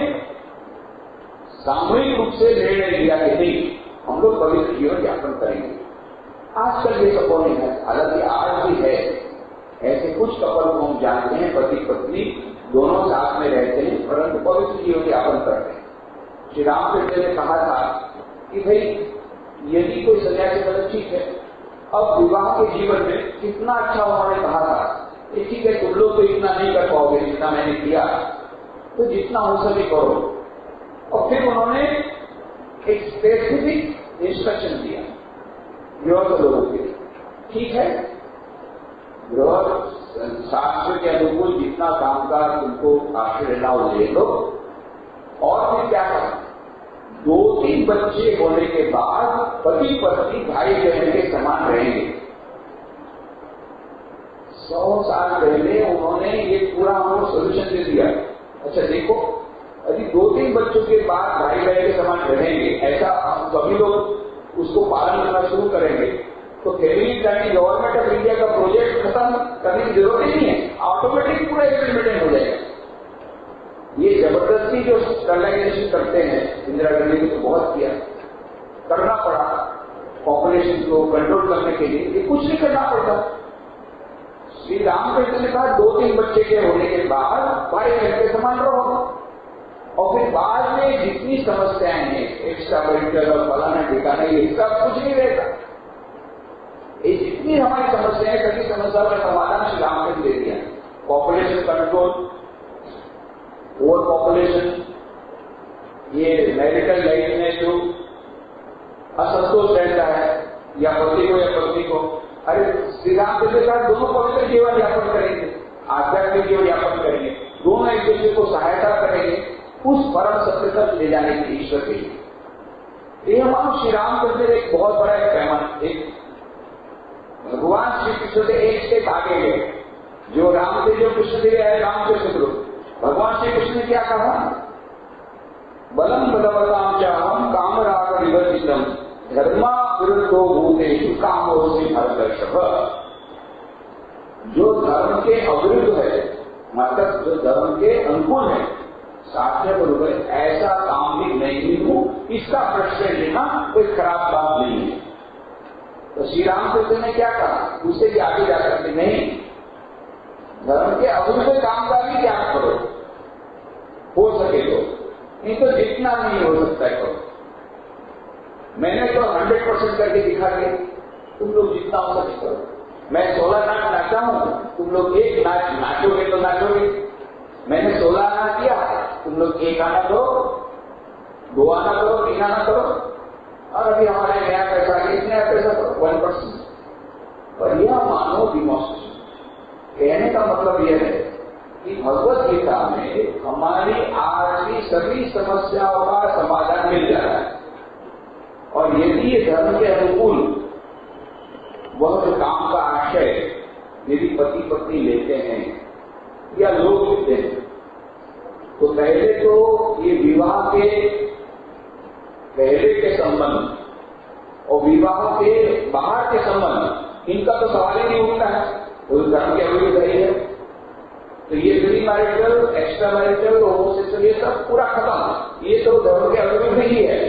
सामूहिक रूप से निर्णय लिया कि नहीं, हम लोग पवित्र जीवन यापन करेंगे। आजकल ये सब नहीं है, हालांकि आज भी है, ऐसे कुछ कपल को हम जानते हैं, पति पत्नी दोनों साथ में रहते हैं, परंतु पवित्र जीवन यापन करते हैं। श्री रामकृष्ण ने कहा था कि भाई यदि कोई सन्यासी बने ठीक है, अब विवाह के जीवन में कितना अच्छा उन्होंने कहा था, ठीक है तुम लोग तो इतना नहीं कर पाओगे जितना मैंने किया, तो जितना हो सके करो। और फिर उन्होंने एक स्पेसिफिक इंस्ट्रक्शन दिया गृहस्थ लोगों के लिए, ठीक है गृहस्थ शास्त्र के अनुकूल जितना काम का तुमको आश्रय लेना ले लो, और फिर क्या करें, 2-3 बच्चे होने के बाद पति पत्नी भाई बहन के समान रहेंगे। 100 साल पहले उन्होंने ये पूरा हमको सोल्यूशन दे दिया। अच्छा देखो, अभी 2-3 बच्चों के बाद भाई बहन के समान रहेंगे, ऐसा हम सभी लोग उसको पालन करना शुरू करेंगे, तो family planning government of India का प्रोजेक्ट खत्म करने की जरूरत नहीं है, ऑटोमेटिक पूरा इम्प्लीमेंट हो जाएगा। ये जबरदस्ती जो स्टरलाइजेशन करते हैं, इंदिरा गांधी ने तो बहुत किया, करना पड़ा पॉपुलेशन को कंट्रोल करने के लिए, ये कुछ नहीं करना पड़ता। श्री रामकृष्ण ने कहा 2-3 बच्चे के होने के बाद भाई बहन के समान रहो, और फिर बाद में जितनी समस्याएं हैं, एक्स्ट्रा करिकुलर और फलाना ठिकाना, ये सब कुछ नहीं रहता। ये जितनी हमारी समस्याएं, सभी समस्याओं का समाधान श्री रामकृष्ण दे दिया। पॉपुलेशन कंट्रोल, ओवर पॉपुलेशन, ये मैरिटल लाइफ में जो असंतोष रहता है, या पति को या पत्नी को, अरे श्री रामकृष्ण के साथ दोनों पवित्र जीवन यापन करेंगे, आध्यात्मिक जीवन यापन करेंगे, दोनों एक दूसरे को सहायता करेंगे उस परम सत्य तक ले जाने के ईश्वर के लिए। ये हमारा श्री रामकृष्ण एक बहुत बड़ा एक भगवान श्री कृष्ण से एक स्टेप आगे गए। जो राम थे, जो कृष्ण थे, रामकृष्ण लोग, भगवान श्री कृष्ण ने क्या कहा, बलम बलवताम चाहम काम राग विवर्जितम धर्मा विरुद्धो भूतेषु कामोऽस्मि भरतर्षभ। जो धर्म के अविरुद्ध है, मतलब जो धर्म के अनुकूल है, सार्थक रूप ऐसा काम भी नहीं हूं, इसका प्रश्न लेना कोई खराब बात नहीं है। तो श्री रामकृष्ण ने क्या कहा, उससे भी आगे जाकर के नहीं, धर्म के अवरुद्ध काम का भी त्याग करो, हो सके तो, नहीं तो जितना नहीं हो सकता है करो। मैंने तो 100% करके दिखा दिया, तुम लोग जितना हो सके करो। मैं 16 नाच नाचा हूं, तुम लोग एक नाच नाचोगे तो नाचोगे। मैंने 16 आना किया, तुम लोग 1 आना करो, 2 आना करो, 3 आना करो। और अभी हमारे नया पैसा नया पैसा करो 1%। और यह मानव डिमोस्ट्रेशन कहने का मतलब यह है कि भगवत गीता में हमारी आज की सभी समस्याओं का समाधान मिल जा रहा है। और यदि ये धर्म के अनुकूल वह जो काम का आशय यदि पति पत्नी लेते हैं या लोग लेते हैं, तो पहले तो ये विवाह के पहले के संबंध और विवाह के बाहर के संबंध, इनका तो सवाल ही नहीं उठता है, वो धर्म के अविरुद्ध है। तो ये pre marital, extra marital, homosexual, ये सब पूरा खत्म, ये तो धर्म के अविरुद्ध ही है।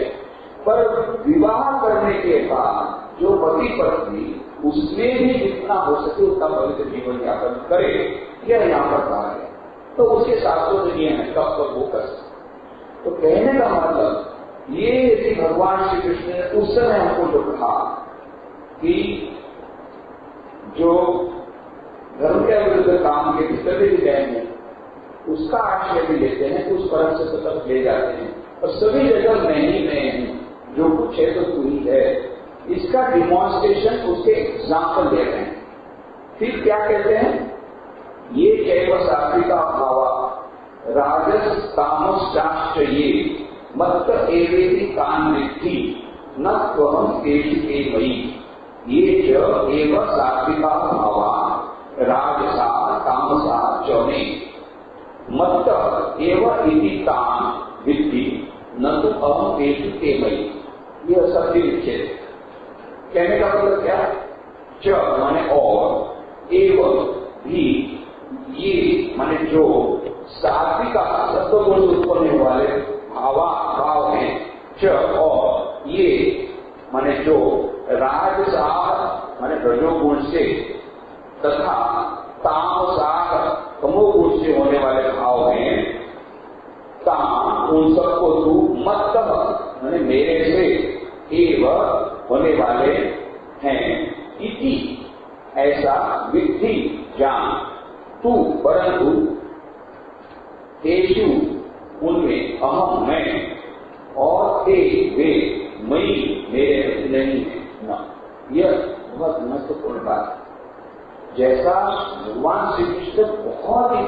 पर विवाह करने के बाद जो पति पत्नी उसमें भी जितना हो सके उतना पवित्र जीवन यापन करे, यह यहाँ पर कहा गया। तो उसके शास्त्रों नियम है कब कब वो कर सकते। तो कहने का मतलब ये यदि भगवान श्री कृष्ण ने उस समय हमको जो कहा कि जो धर्म के विरुद्ध काम के भीतर भी टाइम है उसका आश्रय भी लेते हैं, उस परम से सतत ले जाते हैं। और सभी जगह नहीं जो कुछ है तो तू ही है, इसका डिमॉन्स्ट्रेशन उसके एग्जाम्पल दे रहे हैं। फिर क्या कहते हैं, ये कैव सात्विका भावा राजस तामश्चाश्च ये मत्त एवेति कान विद्धि न त्वहं तेषु ते मयि। ये च एव सात्विका भावा राजसा तामसा च मे मत्त एव इति कान विद्धि न तो अहं तेषु ते मयि। यह सभी विच्छेद कहने का मतलब क्या, च माने और, एवं भी, ये माने जो, सात्विका सत्वगुण से उत्पन्न वाले भाव हैं, च और, ये माने जो राजसाह माने रजोगुण से तथा तामसाह तमोगुण से होने वाले भाव हैं, ताम उन सबको तू मत माने मेरे से एवं होने वाले हैं, इति ऐसा विद्धि जान, तू परंतु तेषु उनमें अहम मैं और ते वे मई मेरे नहीं है न। यह बहुत महत्वपूर्ण बात है। जैसा भगवान श्री कृष्ण बहुत ही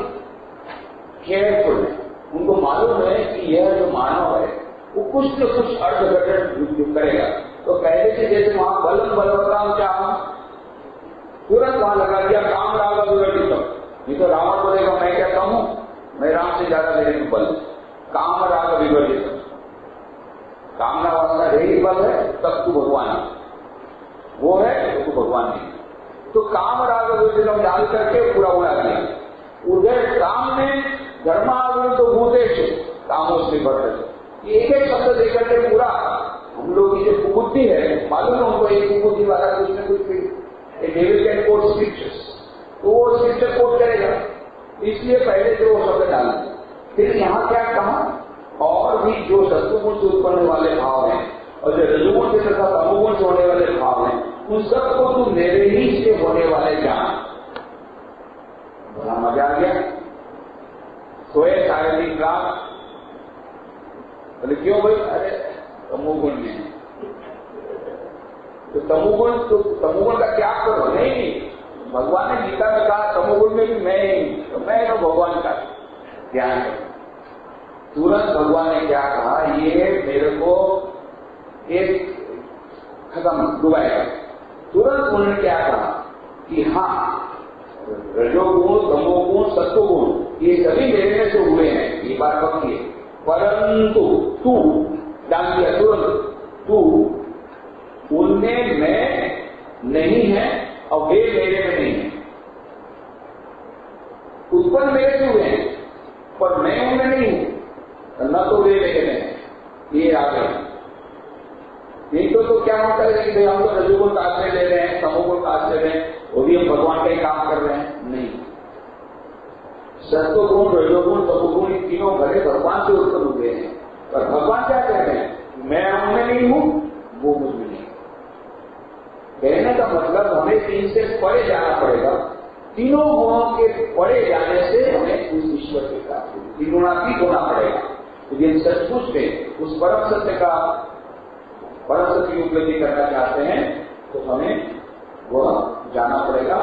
केयरफुल है, उनको मालूम है कि यह जो मानव है वो कुछ न कुछ अर्धघटन करेगा। तो पहले से जैसे वहां बलम बलवताम चाह तुरंत वहां लगा दिया काम राग विवर्जितम। नहीं तो रावण बोलेगा मैं क्या कहूं, मैं राम से ज्यादा मेरे में बल, काम राग विवर्जितम, कामना वासना रही बल है तब तू भगवान है, वो है तो तू भगवान नहीं। तो काम राग विवर्जितम डाल करके पूरा उड़ा दिया। उदय काम में धर्माविरुद्ध भूतेषु कामोस्मि वर्तते, एक एक शब्द देकर के पूरा हम लोग की जो कुबुद्धि है, मालूम है उनको एक कुबुद्धि वाला कुछ न कुछ डेविल कैन कोट स्क्रिप्चर्स, तो वो स्क्रिप्चर कोट करेगा, इसलिए पहले जो शब्द डाल। फिर यहाँ क्या कहा, और भी जो सत्वगुण से उत्पन्न वाले भाव हैं और जो रजोगुण से तथा तमोगुण से होने वाले भाव हैं, उन सबको तू मेरे ही से होने वाले जान। बड़ा मजा आ गया। सोए सारे दिन रात, बोले क्यों भाई, अरे तमोगुण में है तो तमोगुण का त्याग करो। नहीं, भगवान ने गीता में कहा तमोगुण में भी मैं ही, तो मैं तो भगवान का ध्यान करो। तुरंत भगवान ने क्या कहा, ये मेरे को एक खत्म डुबाएगा। तुरंत उन्होंने क्या कहा कि हाँ, रजोगुण तमोगुण सत्वगुण ये सभी मेरे में से हुए हैं, ये बात पक्की है, परंतु तू डाल दिया तुरंत, तू उनमें मैं नहीं है और वे मेरे में नहीं है। उत्पन्न मेरे से हुए हैं पर मैं उनमें नहीं हूं, न तो वे ले रहे हैं, ये आ गए। नहीं तो क्या होता है कि भाई हम तो रजोगुण का आश्रय ले रहे हैं, तमोगुण का आश्रय ले रहे हैं, वो भी हम भगवान का ही काम कर रहे हैं। नहीं, सत्वगुण, रजोगुण, तमोगुण, इन तीनों भले भगवान से उत्पन्न हुए हैं, पर भगवान क्या कह रहे हैं? मैं उनमें नहीं हूं, वो मुझ में नहीं। कहने का मतलब हमें तीन से परे जाना पड़ेगा। तीनों गुणों के परे जाने से हमें उस ईश्वर की प्राप्ति, त्रिगुणातीत होना पड़ेगा। तो यदि सचमुच में उस परम सत्य की उपलब्धि करना चाहते हैं तो हमें वह जाना पड़ेगा,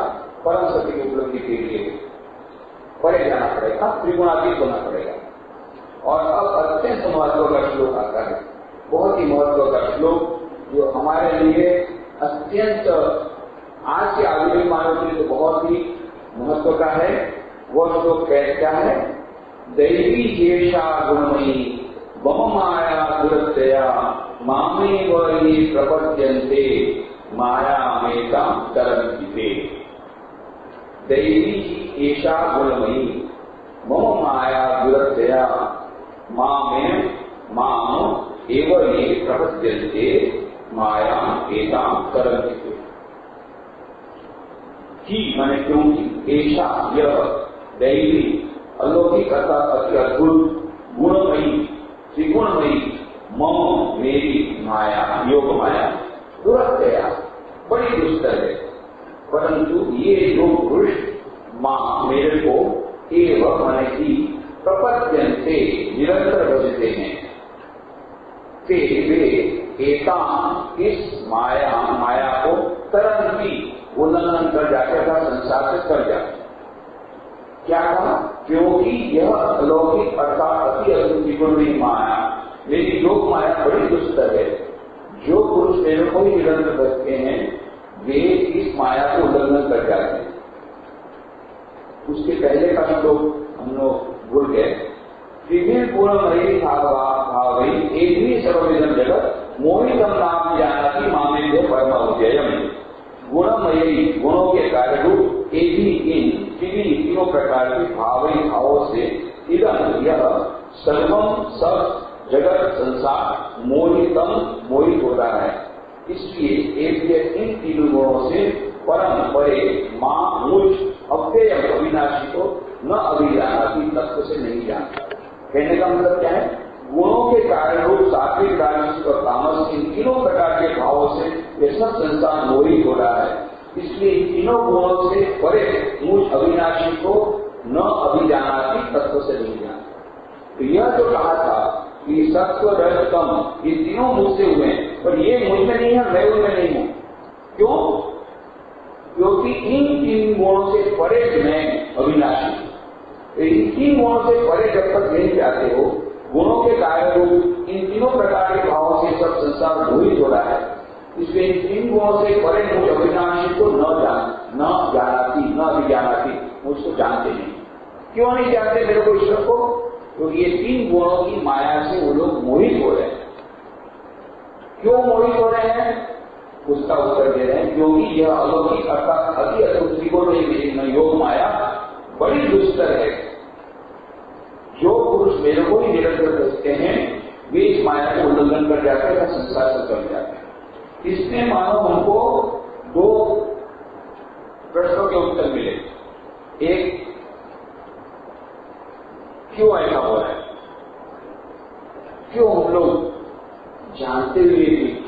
परम सत्य की उपलब्धि के लिए परे जाना पड़ेगा, त्रिगुणातीत होना पड़ेगा। और अब अत्यंत महत्व का श्लोक आता है, बहुत ही महत्व का श्लोक, जो हमारे लिए अत्यंत आज के आधुनिक मानव के लिए तो बहुत ही महत्व का है। वह श्लोक क्या है? दैवी येषा गुणमयी मम माया दुरत्यया मामेव ये प्रपद्यन्ते मायामेतां तरन्ति ते। दैवी येषा गुणमयी मम माया दुरत्यया माम एव ये प्रपद्यन्ते मायामेतां तरन्ति ते। कि माने क्योंकि ऐसा यह दैवी अलौकिक अर्थात अति अद्भुत गुणमयी त्रिगुणमयी मम मेरी माया, योग माया दुरत्यया बड़ी दुस्तर है, परंतु ये जो पुरुष मां मेरे को एवं माने की प्रपद्यन्ते निरंतर भजते हैं, ते वे एता इस माया को तरन्ति उल्लंघन कर जाते था, संसार से कर जाते। क्या कहा? क्योंकि यह अलौकिक अर्थात अति अद्भुत त्रिगुणमयी माया मेरी योग माया बड़ी दुस्तर है। जो पुरुष मेरे को ही निरंतर भजते हैं वे इस माया को उल्लंघन कर जाते हैं। उसके पहले का श्लोक हम लोग भूल गए। विभिन्न गुणमयी भावई एक भी सर्वविधम जगत मोहितम नाम जानाति मामेभ्य परम अव्ययम्। गुणमयी गुणों के कारण रूप एक ही इन तीनों प्रकार के भावों से इदम यह सर्वम सब जगत संसार मोहित हो रहा है। इसलिए एक इन तीनों गुणों से परम परे मां मुझ अव्यय अविनाशी को न अभिजानाती तत्व से नहीं जानता। कहने का मतलब क्या है? गुणों के कारण रूप सात्विक, राजसिक और तामस इन तीनों प्रकार के भावों से यह सब संसार मोहित हो रहा है। इसलिए इन तीनों गुणों से परे मुझ अविनाशी को न अभिजानाती तत्व से नहीं जानता। तो यह जो कहा था कि सत्व रज तम ये तीनों मुझसे हुए हैं, पर ये मुझ में नहीं है, मैं उनमें नहीं हूं। क्यों? क्योंकि इन तीन गुणों से परे मैं अविनाशी। इन तीन गुणों से परे जब तक नहीं जाते हो, गुणों के कारण इन तीनों प्रकार के भावों से सब संसार मोहित हो रहा है। इसलिए इन तीन गुणों से परे मुझ अविनाशी को न अभिजानाती मुझको जानते नहीं। क्यों नहीं जानते मेरे को, ईश्वर को? क्योंकि ये तीन गुणों की माया से वो लोग मोहित हो रहे हैं। क्यों मोहित हो रहे हैं? उसका उत्तर दे रहे हैं क्योंकि यह अलौकिक अर्थात अति अद्भुत त्रिगुणमयी योग माया बड़ी दुस्तर है। जो पुरुष मेरे को ही निरंतर बचते हैं वे इस माया को उल्लंघन कर जाते हैं, संसार से कर जाते हैं। इसमें मानो हमको दो प्रश्नों के उत्तर मिले। एक, क्यों ऐसा हो रहा है? क्यों हम लोग जानते हुए भी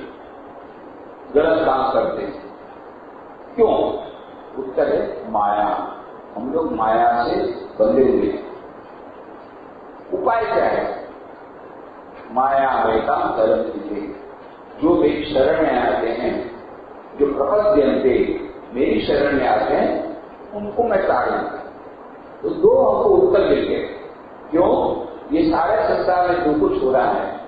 गलत काम करते हैं? क्यों? उत्तर है माया। हम लोग माया से बंधे हुए हैं। उपाय क्या है? माया मेता तरन्ति। जो मेरी शरण में आते हैं, जो प्रपद्यन्ते मेरी शरण में आते हैं, उनको मैं ताड़ दूंगा। तो दो हमको उत्तर मिल गए। क्यों? ये सारे संसार में जो कुछ हो रहा है,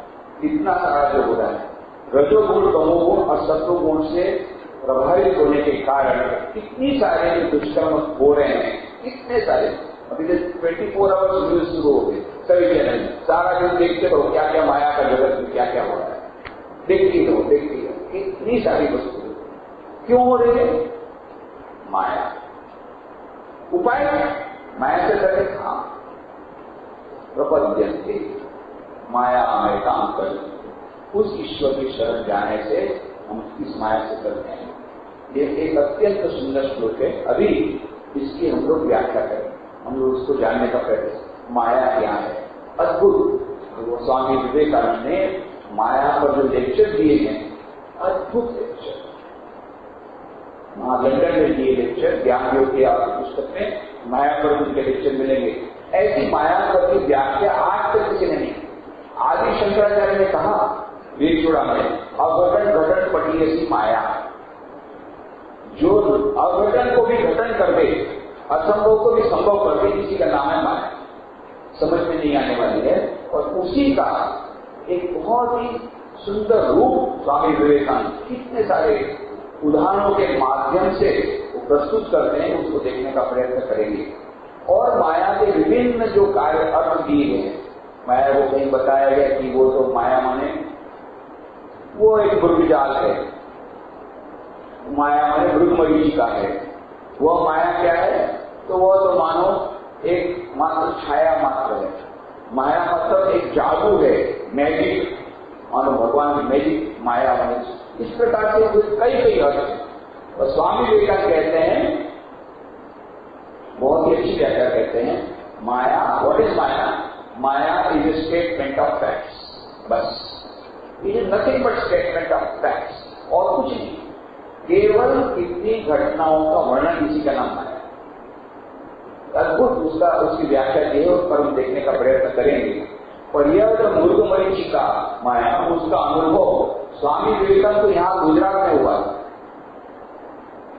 इतना सारा जो हो रहा है, रजोगुण, तमोगुण और सत्वगुण से प्रभावित होने के कारण कितनी सारे जो दुष्कर्म हो रहे हैं, कितने सारे। अभी तो 24 आवर्स न्यूज शुरू हो गए, सभी चैनल सारा दिन देखते रहो क्या क्या माया का जगत में क्या क्या हो रहा है। देखती रहो कितनी सारी वस्तु क्यों हो रही है? माया। उपाय माया से डरे? हाँ, प्रपद्यन्ते माया में काम कर, उस ईश्वर की शरण जाने से हम इस माया से करते हैं। ये एक अत्यंत सुंदर श्लोक है। अभी इसकी हम लोग व्याख्या करें, हम लोग उसको जानने का प्रयास। माया क्या है? अद्भुत। तो स्वामी विवेकानंद ने माया पर जो लेक्चर दिए हैं, अद्भुत लेक्चर, वहां लंदन में दिए लेक्चर, ज्ञान योग की आपकी पुस्तक में माया पर उनके लेक्चर मिलेंगे। ऐसी माया पर की व्याख्या आज तक किसी ने नहीं। आदि शंकराचार्य ने कहा वेदचूड़ा में, अघटन घटन पटी ऐसी माया, जो अघटन को भी घटन कर दे, असंभव को भी संभव कर दे, इसी का नाम है माया। समझ में नहीं आने वाली है। और उसी का एक बहुत ही सुंदर रूप स्वामी विवेकानंद कितने सारे उदाहरणों के माध्यम से वो प्रस्तुत करते हैं, उसको देखने का प्रयत्न करेंगे। और माया के विभिन्न जो कार्य अर्थ दिए हैं, माया को कहीं बताया गया कि वो तो माया माने वो एक मृगजाल है, माया माने मृगमरीचिका है। वह माया क्या है? तो वह तो मानो एक मात्र छाया मात्र है। माया मतलब एक जादू है, मैजिक, मानो भगवान की मैजिक माया माने। इस प्रकार से कई कई अर्थ है। और स्वामी विवेकानंद कहते हैं, बहुत ही अच्छी व्याख्या कहते हैं, maya, what is maya? Maya is a statement of facts, बस। It is nothing but statement of facts, और कुछ नहीं। केवल कितनी घटनाओं का वर्णन, इसी का नाम है। अद्भुत उसकी व्याख्या की है, उस पर हम देखने का प्रयत्न करेंगे। और यह जो मृगमरीचिका माया, उसका अनुभव स्वामी विवेकानंद तो यहाँ गुजरात में हुआ।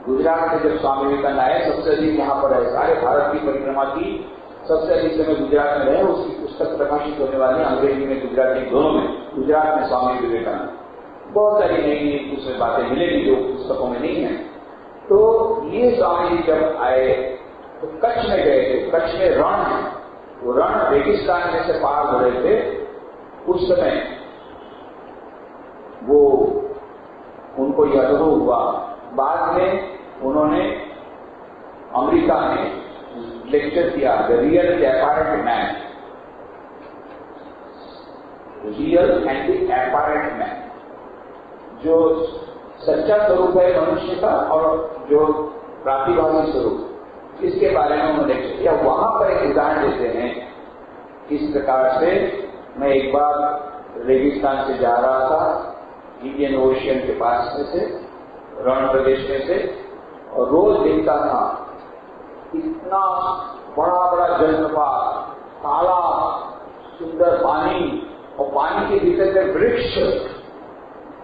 गुजरात में जब स्वामी विवेकानंद आए, सबसे अधिक यहाँ पर है, सारे भारत की परिक्रमा की सबसे अधिक समय गुजरात में रहे। उसकी पुस्तक प्रकाशित होने वाली अंग्रेजी में, गुजराती, दोनों में। गुजरात में स्वामी विवेकानंद, बहुत सारी नई नई उसमें बातें मिलेंगी जो पुस्तकों में नहीं है। तो ये स्वामी जी जब आए तो कच्छ में गए थे। कच्छ में रण है, वो रण रेगिस्तान में से पार हो रहे थे। उस समय वो उनको यह अनुभव हुआ। बाद में उन्होंने अमेरिका में लेक्चर किया, the real and apparent man, real and the apparent man, जो सच्चा स्वरूप है मनुष्य का और जो प्रातिभाषिक स्वरूप, इसके बारे में उन्होंने लेक्चर किया। वहां पर एक उदाहरण देते हैं, किस प्रकार से मैं एक बार रेगिस्तान से जा रहा था, इंडियन ओशियन के पास में से, रण प्रदेश में से, और रोज देखता था इतना बड़ा बड़ा जलप्रपात, तालाब, सुंदर पानी, और पानी के भीतर में वृक्ष,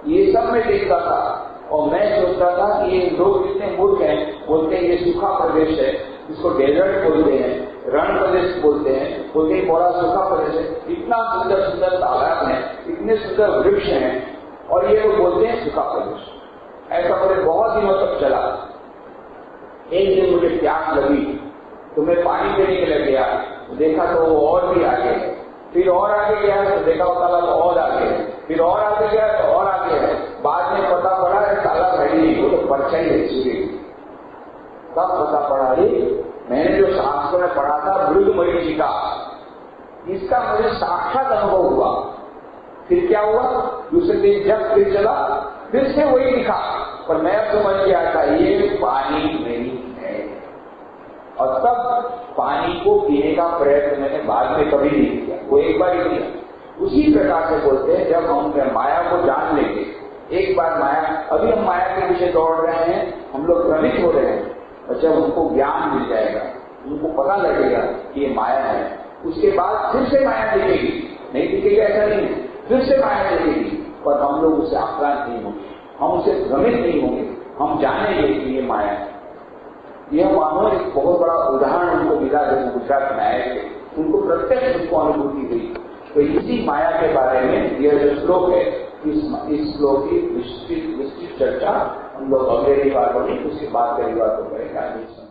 ये सब मैं देखता था। और मैं सोचता था कि ये लोग इतने मूर्ख हैं, बोलते हैं ये सूखा प्रदेश है, इसको डेजर्ट बोलते हैं, रण प्रदेश बोलते हैं, बोलते हैं बड़ा सूखा प्रदेश है, इतना सुंदर सुंदर तालाब है, इतने सुंदर वृक्ष हैं, और ये लोग बोलते हैं सूखा प्रदेश। ऐसा मुझे बहुत दिनों तक चला। एक दिन मुझे प्यास लगी तो मैं पानी पीने के लिए गया, देखा तो वो और भी आगे है, फिर और आगे गया तो देखा वो तालाब और आगे है, फिर और आगे गया तो और आगे है। बाद में पता पड़ा है तालाब है नहीं, वो तो परछाई है सूर्य की। तब पता पड़ा रे, मैंने जो शास्त्रों में पढ़ा था मृगमरीचिका, इसका मुझे साक्षात अनुभव हुआ। फिर क्या हुआ, दूसरे दिन जब फिर चला, फिर से वही दिखा, पर मैं समझ गया था ये पानी नहीं है। और तब पानी को पीने का प्रयत्न मैंने बाद में कभी नहीं किया, वो एक बार ही किया। उसी प्रकार से बोलते हैं, जब हम माया को जान लेंगे, एक बार माया, अभी हम माया के पीछे दौड़ रहे हैं, हम लोग भ्रमित हो रहे हैं, और जब हमको ज्ञान मिल जाएगा, उनको पता लगेगा कि ये माया है, उसके बाद फिर से माया दिखेगी, नहीं दिखेगी ऐसा नहीं है, फिर से माया दिखेगी, पर हम लोग उससे आक्रांत नहीं होंगे, हम उससे भ्रमित नहीं होंगे, हम जानेंगे कि ये माया है। यह मानो एक बहुत बड़ा उदाहरण उनको मिला जब गुजरात में आए थे, उनको प्रत्यक्ष उसको अनुभूति हुई। तो इसी माया के बारे में यह जो श्लोक है, इस श्लोक की विस्तृत चर्चा हम लोग अगली बार होगी, उसके बाद कई बार तो करेंगे।